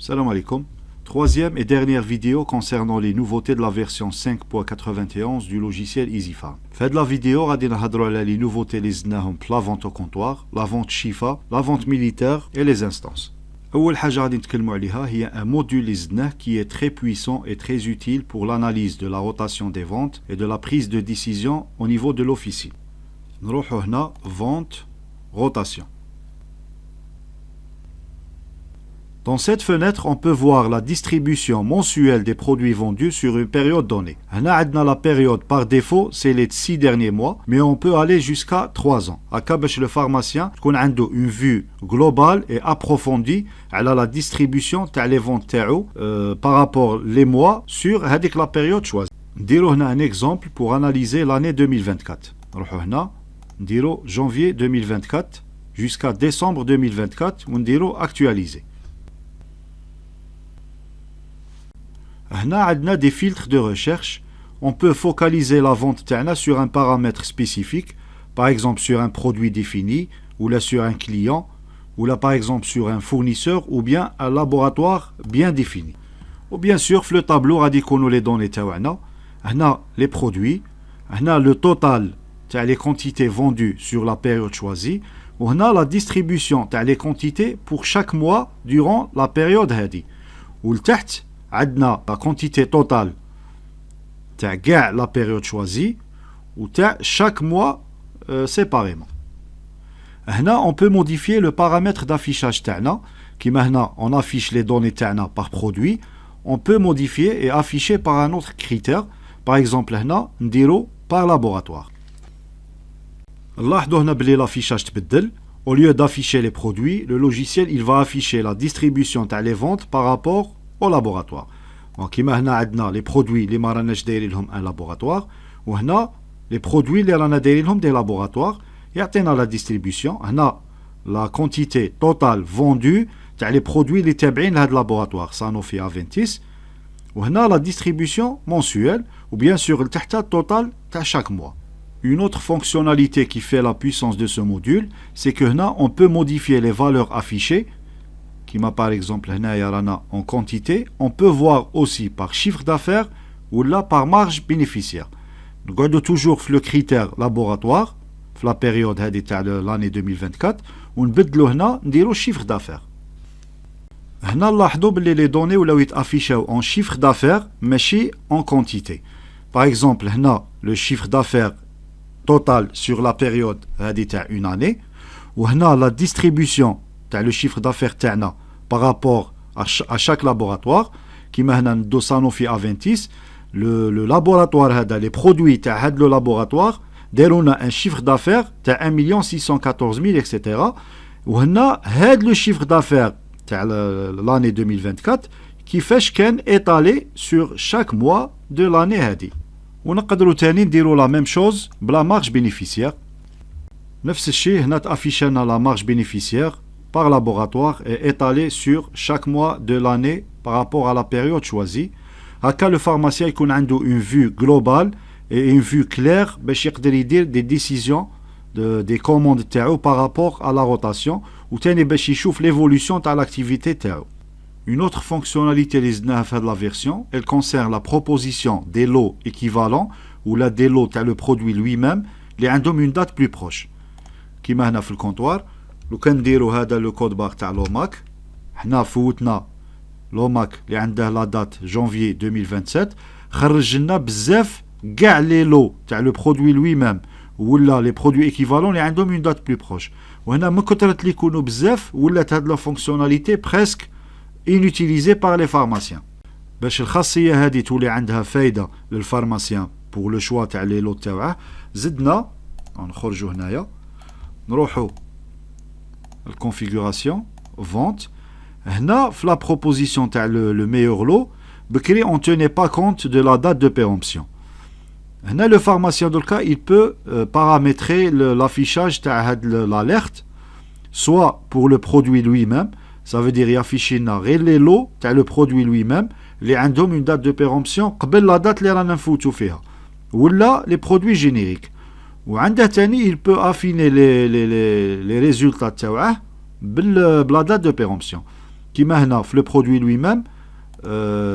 Salam alaikum. Troisième et dernière vidéo concernant les nouveautés de la version 5.91 du logiciel EasyFarm. Fait de la vidéo, غادي نهضروا على les nouveautés اللي زدناهم في la vente au comptoir, la vente Shifa, la vente militaire et les instances. أول حاجة غادي نتكلموا عليها هي un module اللي زدناه qui est très puissant et très utile pour l'analyse de la rotation des ventes et de la prise de décision au niveau de l'officine. نروحوا هنا vente, rotation. Dans cette fenêtre, on peut voir la distribution mensuelle des produits vendus sur une période donnée. La période par défaut, c'est les 6 derniers mois, mais on peut aller jusqu'à 3 ans. Le pharmacien a une vue globale et approfondie à la distribution des ventes par rapport les mois sur la période choisie. On a un exemple pour analyser l'année 2024. On janvier 2024 jusqu'à décembre 2024, on actualiser. On a des filtres de recherche. On peut focaliser la vente sur un paramètre spécifique, par exemple sur un produit défini, ou là sur un client, ou là par exemple sur un fournisseur, ou bien un laboratoire bien défini. Ou bien sûr, le tableau a dit qu'on les données. On a les produits, on a le total des quantités vendues sur la période choisie, on a la distribution des quantités pour chaque mois durant la période hadi. Ou le tête, on a la quantité totale de la période choisie ou de chaque mois séparément. Là, on peut modifier le paramètre d'affichage qui maintenant on affiche les données par produit. On peut modifier et afficher par un autre critère. Par exemple, là, on par laboratoire. Là, on a l'affichage au lieu d'afficher les produits, le logiciel il va afficher la distribution des ventes par rapport au laboratoire. Donc, ici, on a les produits qui sont un laboratoire, ou les produits qui sont des laboratoires, et on a la distribution, on a la quantité totale vendue des produits qui sont dans le laboratoire, Sanofi Aventis, ou on a la distribution mensuelle, ou bien sûr le total de chaque mois. Une autre fonctionnalité qui fait la puissance de ce module, c'est que on peut modifier les valeurs affichées. Qui m'a par exemple en quantité, on peut voir aussi par chiffre d'affaires ou là par marge bénéficiaire. Nous gardons toujours le critère laboratoire, la période de l'année 2024, ou nous le chiffre d'affaires. Les données sont affichées en chiffre d'affaires, mais en quantité. Par exemple, le chiffre d'affaires total sur la période d'une année, ou la distribution le chiffre d'affaires par rapport à chaque laboratoire qui maintenant Sanofi Aventis le laboratoire les produits de le laboratoire ont un chiffre d'affaires de 1 614 000 etc. ou le chiffre d'affaires de l'année 2024 qui fait qu'un étalé sur chaque mois de l'année hadi. On peut la même chose pour la marge bénéficiaire. نفس الشيء هنا affichena la marge bénéficiaire par laboratoire et étalée sur chaque mois de l'année par rapport à la période choisie. Haka le pharmacien a une vue globale et une vue claire باش يقدر يدير des décisions des commandes تاعو par rapport à la rotation ou تاني باش يشوف l'évolution تاع l'activité تاعو. Une autre fonctionnalité اللي زدناها في هذه la version, elle concerne la proposition des lots équivalents ou la des lots تاع le produit lui-même اللي عندهم une date plus proche. كيما هنا في الكونتوار لو كان نديرو هذا لو كود بار تاع لوماك حنا فوتنا لوماك اللي عنده لا دات جانفي 2027 خرج لنا بزاف كاع لي لو تاع لو برودوي لوي ميم ولا لي برودوي ايكيفالون اللي عندهم اون دات بلو بروش وهنا من كثرة اللي يكونوا بزاف ولات هاد لا فونكسيوناليتي بريسك inutilisée par les pharmaciens. باش الخاصيه هذه تولي عندها فايده للفارماسيان بور لو شوا تاع لي لو تاعه زدنا نخرجوا هنايا نروحوا الكونفيغوراسيون vente. هنا في la proposition تاع le meilleur lot بكري on tenait pas compte de la date de péremption. هنا le pharmacien دولكا il peut paramétrer l'affichage تاع هاد l'alerte soit pour le produit lui-même, ça veut dire يافيشي لنا غير les lots تاع le produit lui-même اللي عندهم une date de péremption قبل la date اللي رانا نفوتوا فيها ولا les produits génériques. وعنده تاني il peut affiner les résultats تاعه بلا date de péremption. كيما هنا في le produit lui-même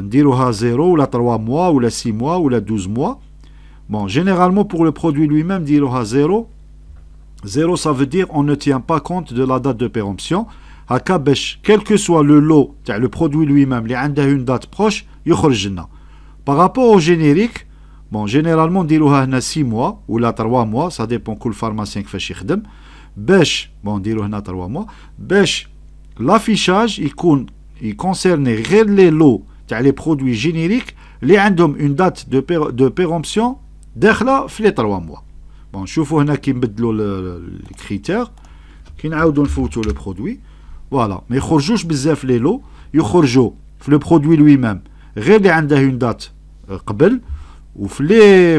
نديروها 0 ولا 3 mois ولا 6 mois ولا 12 mois. Bon, généralement pour le produit lui-même نديروها 0. 0 ça veut dire on ne tient pas compte de la date de péremption. هكا باش quel que soit le lot تاع le produit lui-même اللي عنده une date proche يخرج لنا. Par rapport au générique, bon généralement نديروها هنا 6 mois ولا 3 mois, ça dépend كل pharmacien كيفاش يخدم. باش bon نديرو هنا 3 mois باش l'affichage يكون يكونسيرني غير لي لو تاع لي برودوي جينيريك اللي عندهم اون دات دو بيرومبسيون داخله في لي 3 موا. بون نشوفوا هنا كي نبدلوا الكريتير كي نعاودوا نفوتوا لو برودوي فوالا ما يخرجوش بزاف لي لو يخرجوا في لو برودوي لوي ميم غير اللي عنده اون دات قبل وفي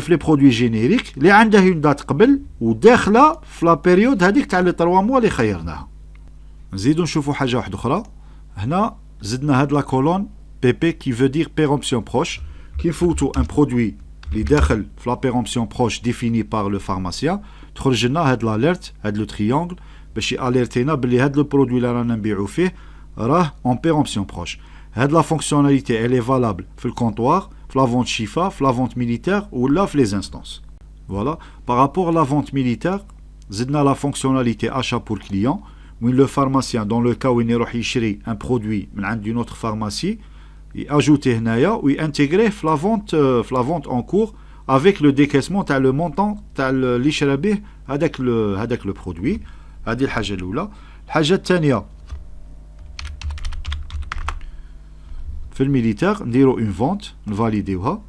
لي برودوي جينيريك اللي عنده اون دات قبل وداخله في لا بيريود هذيك تاع لي 3 موا اللي خيرناها. نزيدوا نشوفوا حاجه واحده اخرى هنا زدنا هاد لا كولون PP qui veut dire péremption proche qui نفوتوا un produit اللي داخل في la péremption proche définie par le pharmacien تخرج لنا هاد l'alerte هاد لو triangle باش ياليرتينا بلي هاد لو برودوي اللي رانا نبيعو فيه راه en péremption proche. هاد la fonctionnalité elle est valable في الكونطوار في la vente chifa في la vente militaire ولا في les instances. Voilà. Par rapport à la vente militaire زدنا la fonctionnalité achat pour client où le pharmacien dans le cas où il يروح يشري un produit من عند une autre pharmacie ياجوتيه هنايا ويانتيغريه في la vente en cours avec le décaissement تاع le montant تاع اللي شرا به هذاك لو برودوي. هذه الحاجه الاولى. الحاجه الثانيه في الميليتير نديرو اون فونت نفاليديوها.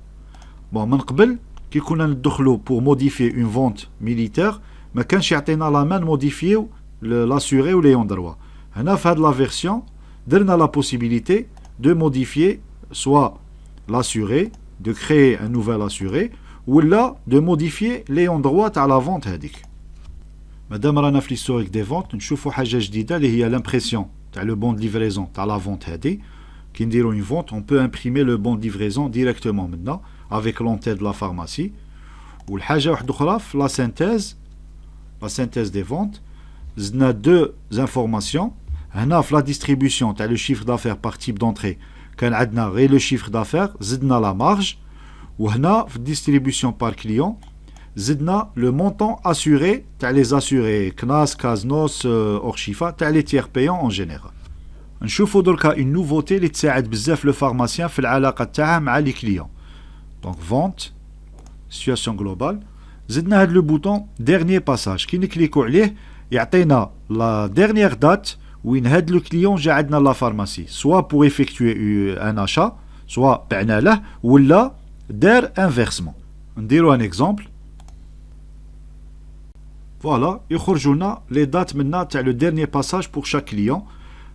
بون من قبل كي كنا ندخلو بور موديفي اون فونت ميليتير ما كانش يعطينا لا مان موديفيو l'assuré ou l'ayant droit. هنا في هاد la version درنا la possibilité de modifier soit l'assuré, de créer un nouvel assuré ou là de modifier l'ayant droit à la vente هذيك. مادام رانا في l'historique des ventes نشوفوا حاجه جديده اللي هي l'impression تاع le bon de livraison تاع la vente هذه. كي نديرو une vente on peut imprimer le bon de livraison directement maintenant avec l'entête de la pharmacie. والحاجه واحده اخرى في la synthèse des ventes زدنا deux informations. هنا في la distribution تاع le chiffre d'affaires par type d'entrée كان عندنا غير le chiffre d'affaires زدنا la marge. وهنا في distribution par client زدنا le montant assuré تاع les assurés CNAS, CASNOS, Orchifa تاع les tiers payants en général. نشوفوا دركا une nouveauté اللي تساعد بزاف le pharmacien في العلاقه تاعها مع les clients. Donc vente situation globale زدنا هاد le bouton dernier passage كي نكليكو عليه يعطينا la dernière date وين هاد لو كليون جا عندنا لا فارماسي سوا بور effectuer ان achat سوا بعنا له ولا دار انفيرسمون. نديرو ان اكزامبل فوالا يخرجوا لنا لي دات منا تاع لو ديرني باساج بور شاك كليون.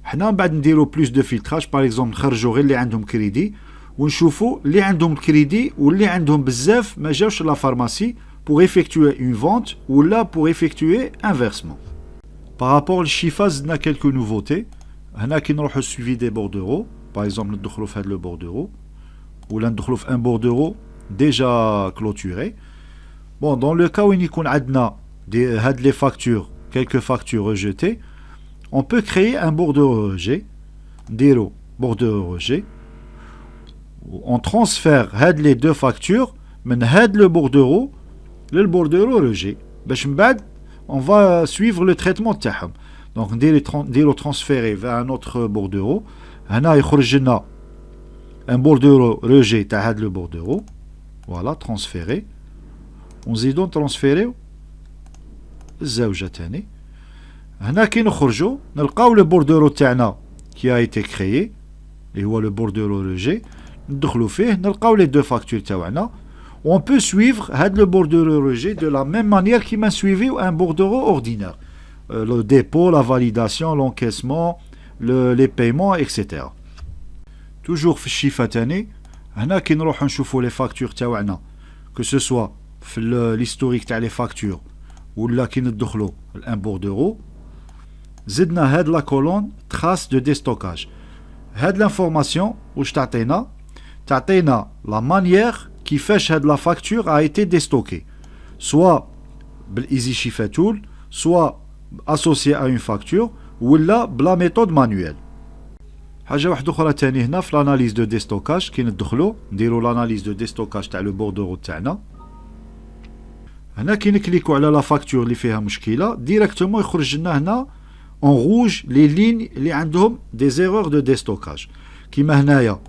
حنا من بعد نديرو بلوس دو فيلتراج باغ اكزومبل نخرجوا غير اللي عندهم كريدي ونشوفوا اللي عندهم الكريدي واللي عندهم بزاف ما جاوش لا فارماسي pour effectuer une vente ou là pour effectuer un versement. Par rapport au chiffre, il y a quelques nouveautés. Il y a qui nous le suivi des bordereaux. Par exemple, nous avons fait le bordereau. Ou là, nous avons un bordereau déjà clôturé. Bon, dans le cas où il y a des factures, quelques factures rejetées, on peut créer un bordereau rejet. Dire bordereau rejet. On transfère les deux factures, mais le bordereau le bordereau rejet. باش من بعد on va suivre le traitement تاعهم. Donc نديرو transférer vers un autre bordereau. هنا يخرج لنا un bordereau rejet تاع هاد le bordereau. Voilà transférer. ونزيدو transférer الزوجة تاني. هنا كي نخرجو نلقاو le bordereau تاعنا qui a été créé اللي هو le bordereau rejet. ندخلو فيه نلقاو les deux factures تاعنا. On peut suivre le bordereau rejet de la même manière qu'il m'a suivi un bordereau ordinaire. Le dépôt, la validation, l'encaissement, les paiements, etc. Toujours في الشيفة تاني هنا كي نروح نشوفوا les factures تاعنا que ce soit في l'historique تاع les factures ولا كي ندخلوا un bordereau زدنا هاد la colonne trace de déstockage. هاد l'information واش تعطينا la manière كيفاش هاد لا فاكتور a été déstockée soit بالايزي شيفا تول soit associé à une facture ولا بلا méthode manuelle. حاجه واحده اخرى تاني هنا في l'analyse de déstockage كي ندخلو نديرو l'analyse de déstockage تاع لو بوردورو تاعنا. هنا كي نكليكو على لا فاكتور اللي فيها مشكله ديريكتومون يخرج لنا هنا اون روج لي لين اللي عندهم دي زيرور دو ديستوكاج. كيما هنايا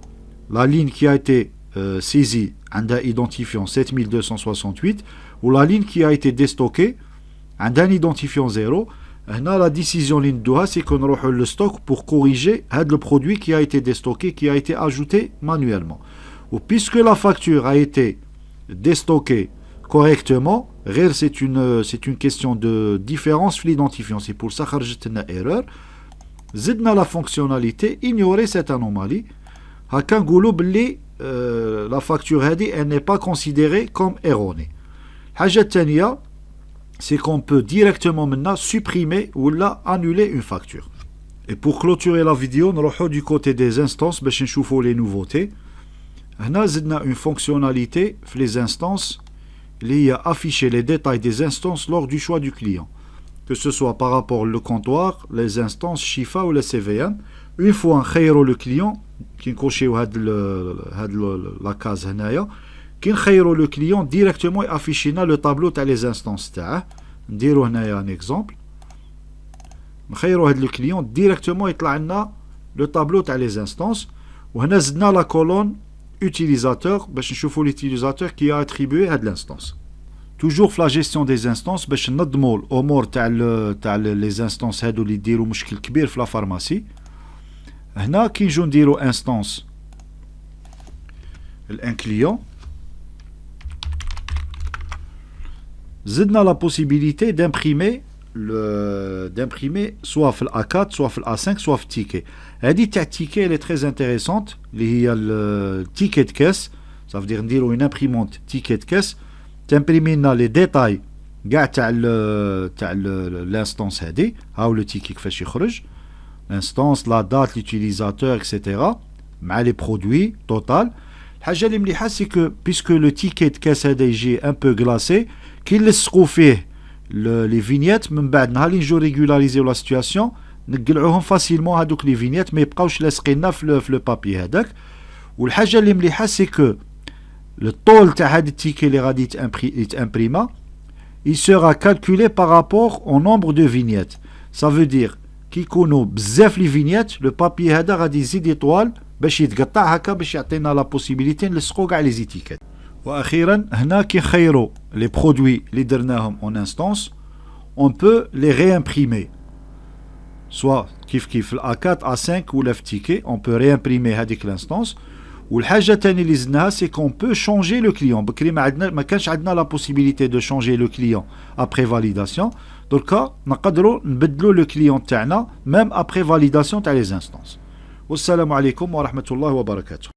لا لين كي ا ايتي سيزي عندها ايدونتيفيون 7268 و لا لين كي ا ايتي ديستوكي عندها ايدونتيفيون 0. هنا لا ديسيزيون اللي ندوها سي كو نروحو للستوك بور كوريجي هاد لو برودوي كي ا ايتي ديستوكي كي ا ايتي اجوتي مانويلمون. و بيسكو لا فاكتور ا ايتي ديستوكي correctement, c'est une question de différence في l'identifiant. C'est pour ça que خرجت لنا erreur. زدنا la fonctionnalité ignorer cette anomalie. هكا نقولوا باللي la facture هذه elle n'est pas considérée comme erronée. الحاجة الثانية c'est qu'on peut directement maintenant supprimer ou annuler une facture. Et pour clôturer la vidéo, نروحو du côté des instances باش نشوفوا les nouveautés. هنا زدنا une fonctionnalité في les instances il y a affiché les détails des instances lors du choix du client, que ce soit par rapport au comptoir, les instances Shifa ou les CVM. Une fois on le client, qui coche la case هنايا, qui le client directement affiché le tableau تاع les instances تاعه. نديرو هنايا un exemple. نخيرو هاد le client directement يطلع لنا le tableau تاع les instances. وهنا زدنا la colonne utilisateur باش نشوفوا l'utilisateur qui a attribué هاد l'instance. Toujours في la gestion des instances باش ننظموا الامور تاع les instances هادو اللي يديروا مشكل كبير في لا فارماسي. هنا كي نجو نديروا instance الان كليون زدنا لا possibilité d'imprimer soit في الA4 soit في الA5 soit في التيكي. هذه تاع التيكي elle est très intéressante اللي هي التيكي de caisse. ça veut dire نديرو une imprimante ticket de caisse تمبريمي لنا لي ديتاي كاع تاع الانستانس هذه. هاو لو تيكي كيفاش يخرج الانستانس لا دات ليوتيليزاتور اكسيتيرا مع لي برودوي توتال. الحاجه اللي مليحه سي كو بيسكو لو تيكي د كاس هذا يجي ان بو غلاسي كي نلصقوا فيه لي فينيات من بعد نهار اللي نجو ريغولاريزيو لا سيتوياسيون نقلعوهم فاسيلمون هذوك لي فينيات ما يبقاوش لاصقيننا في لو بابي هذاك. والحاجه اللي مليحه سي كو le taux تاع هاد التيكي اللي غادي يتامبريما il sera calculé par rapport au nombre de vignettes. ça veut dire كي يكونوا بزاف لي فينيات لو بابي هذا غادي يزيد يطوال باش يتقطع هكا باش يعطينا لا بوسيبيليتي نلصقوا كاع لي زيتيكات. واخيرا هنا كي نخيروا لي برودوي اللي درناهم اون انستانس on peut les réimprimer soit كيف في الA4 A5 ولا في تيكي on peut réimprimer هذيك الانستانس. والحاجه الثانيه اللي زدناها سي كون بو شونجي لو كليون. بكري ما كانش عندنا لا بوسيبيليتي دو شونجي لو كليون ابري فاليداسيون. دركا نقدروا نبدلوا لو كليون تاعنا ميم ابري فاليداسيون تاع لي انستانس. والسلام عليكم ورحمه الله وبركاته.